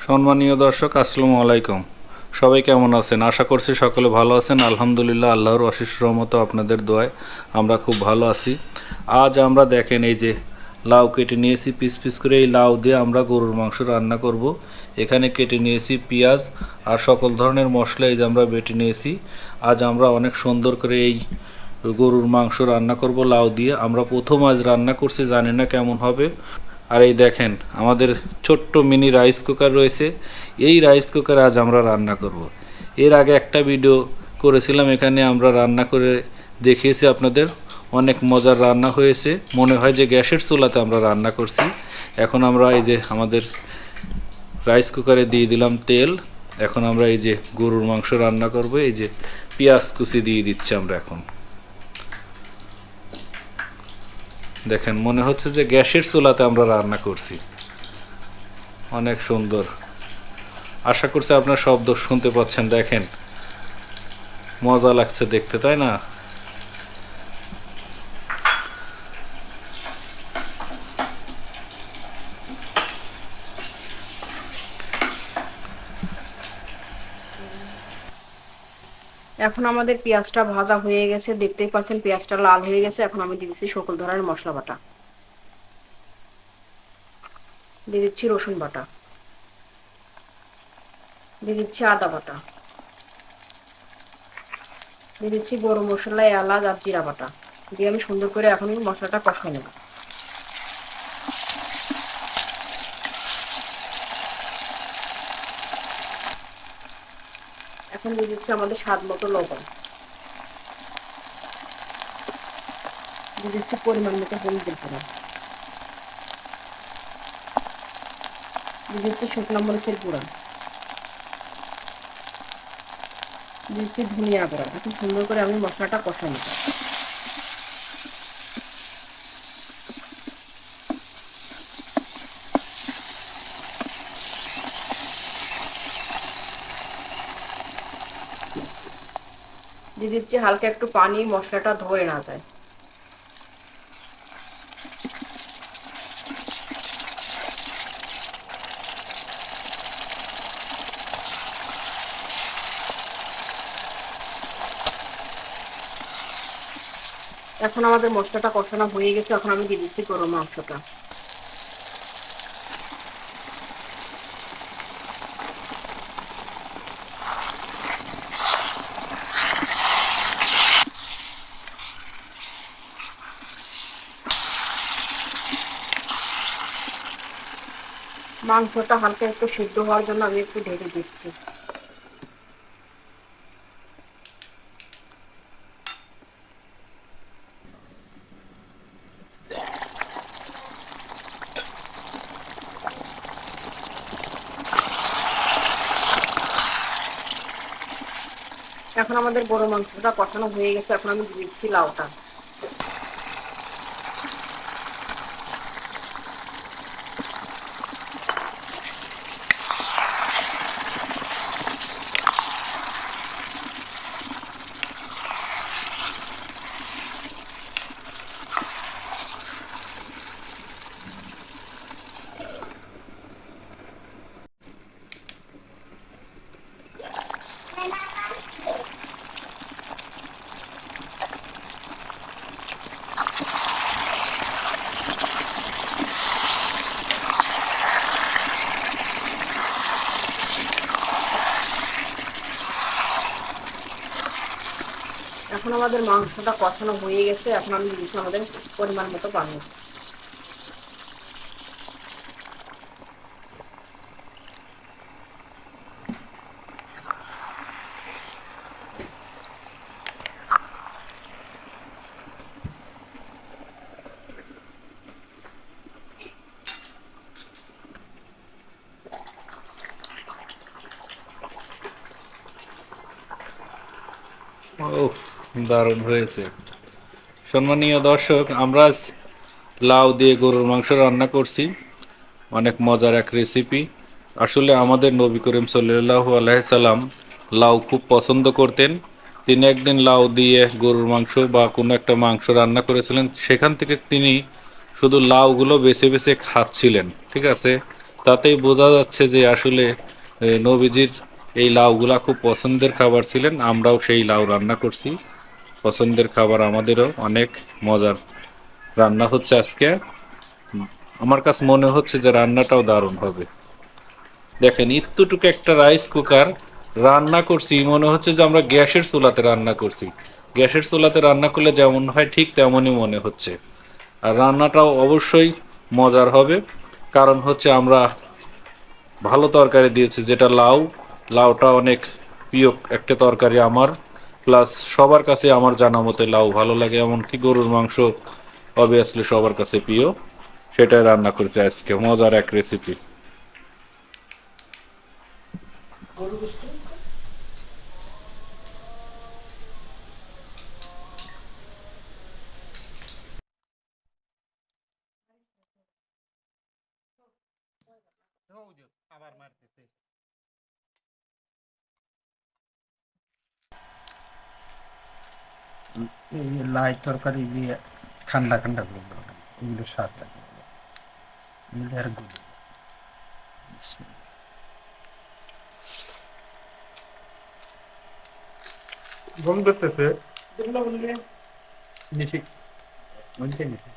সম্মানীয় দর্শক, আসসালামু আলাইকুম। সবাই কেমন আছেন? আশা করছি সকলে ভালো আছেন। আলহামদুলিল্লাহ, আল্লাহর অশেষ রহমত আপনাদের দোয়ায় আমরা খুব ভালো আছি। আজ আমরা দেখেন এই যে লাউ কেটে নিয়েছি পিস পিস করে। এই লাউ দিয়ে আমরা গরুর মাংস রান্না করব। এখানে কেটে নিয়েছি পেঁয়াজ আর সকল ধরনের মশলা এই যে আমরা বেটে নিয়েছি। আজ আমরা অনেক সুন্দর করে এই গরুর মাংস রান্না করব লাউ দিয়ে। আমরা প্রথম আজ রান্না করছি, জানি না কেমন হবে। আর এই দেখেন আমাদের ছোট্ট মিনি রাইস কুকার রয়েছে। এই রাইস কুকারে আজ আমরা রান্না করব। এর আগে একটা ভিডিও করেছিলাম, এখানে আমরা রান্না করে দেখিয়েছি আপনাদের। অনেক মজার রান্না হয়েছে, মনে হয় যে গ্যাসের চুলাতে আমরা রান্না করছি। এখন আমরা এই যে আমাদের রাইস কুকারে দিয়ে দিলাম তেল। এখন আমরা এই যে গরুর মাংস রান্না করব। এই যে পেঁয়াজ কুচি দিয়ে দিচ্ছি আমরা এখন। দেখেন মনে হচ্ছে যে গ্যাসের চুলাতে আমরা রান্না করছি। অনেক সুন্দর। আশা করছি আপনার শব্দ শুনতে পাচ্ছেন। দেখেন মজা লাগছে দেখতে, তাই না? এখন আমাদের পেঁয়াজটা ভাজা হয়ে গেছে, দেখতেই পাচ্ছেন পেঁয়াজটা লাল হয়ে গেছে। এখন আমি দিয়ে দিচ্ছি সকল ধরনের মশলা বাটা, দিয়ে দিচ্ছি রসুন বাটা, দিয়ে দিচ্ছি আদা বাটা, দিয়ে দিচ্ছি গরম মশলা, এলাচ আর জিরা বাটা দিয়ে আমি সুন্দর করে এখন মশলাটা কষাই নেব। এখন দিয়ে দিচ্ছি আমাদের স্বাদ মতো লবণ, দিয়ে দিচ্ছি পরিমাণ মতো হলুদের গুঁড়ো, দিয়ে দিচ্ছি শুকনো মরিচের গুঁড়া, দিয়ে দিচ্ছি ধনিয়া গুঁড়া। এখন সুন্দর করে আমি মশলাটা কষাই নেব। দিয়ে দিচ্ছি হালকা একটু পানি, মশলাটা ধরে না যায়। এখন আমাদের মশলাটা কষানো হয়ে গেছে। এখন আমি দিয়ে দিচ্ছি গরুর মাংসটা। মাংসটা হালকা একটু সিদ্ধ হওয়ার জন্য আমি একটু ঢেকে দিচ্ছি। এখন আমাদের গরুর মাংসটা কষানো হয়ে গেছে। এখন আমি দিয়ে দিচ্ছি লাউটা। এখন আমাদের মাংসটা কষানো হয়ে গেছে। এখন আমি দিচ্ছি আমাদের পরিমাণ মতো পানি। উফ, দারুণ হয়েছে। সম্মানীয় দর্শক, আমরা আজ লাউ দিয়ে গরুর মাংস রান্না করছি। অনেক মজার এক রেসিপি। আসলে আমাদের নবী করিম সাল্লাল্লাহু আলাইহি সাল্লাম লাউ খুব পছন্দ করতেন। তিনি একদিন লাউ দিয়ে গরুর মাংস বা কোনো একটা মাংস রান্না করেছিলেন। সেখান থেকে তিনি শুধু লাউগুলো বেছে বেছে খাচ্ছিলেন, ঠিক আছে? তাতেই বোঝা যাচ্ছে যে আসলে নবীজির এই লাউগুলা খুব পছন্দের খাবার ছিলেন। আমরাও সেই লাউ রান্না করছি, পছন্দের খাবার আমাদেরও, অনেক মজার রান্না হচ্ছে আজকে। আমার কাছে মনে হচ্ছে যে রান্নাটাও দারুণ হবে। দেখেন ইত্তুটুকু একটা রাইস কুকার রান্না করছি, মনে হচ্ছে যে আমরা গ্যাসের চুলাতে রান্না করছি। গ্যাসের চুলাতে রান্না করলে যেমন হয় ঠিক তেমনই মনে হচ্ছে। আর রান্নাটাও অবশ্যই মজার হবে, কারণ হচ্ছে আমরা ভালো তরকারি দিয়েছি, যেটা লাউ। লাউটা অনেক প্রিয় একটা তরকারি আমার, প্লাস সবার কাছে আমার জানা মতে লাউ ভালো লাগে, এমনকি গরুর মাংস অবভিয়াসলি সবার কাছে প্রিয়। সেটাই রান্না করেছি আজকে, মজার এক রেসিপি। এই যে লাই তরকারি দিয়ে ঠান্ডা ঠান্ডা করবো, এগুলো স্বাদ থাকে এগুলো আর গুলো। ঘুম করতেছে বেশি, বলছে বেশি।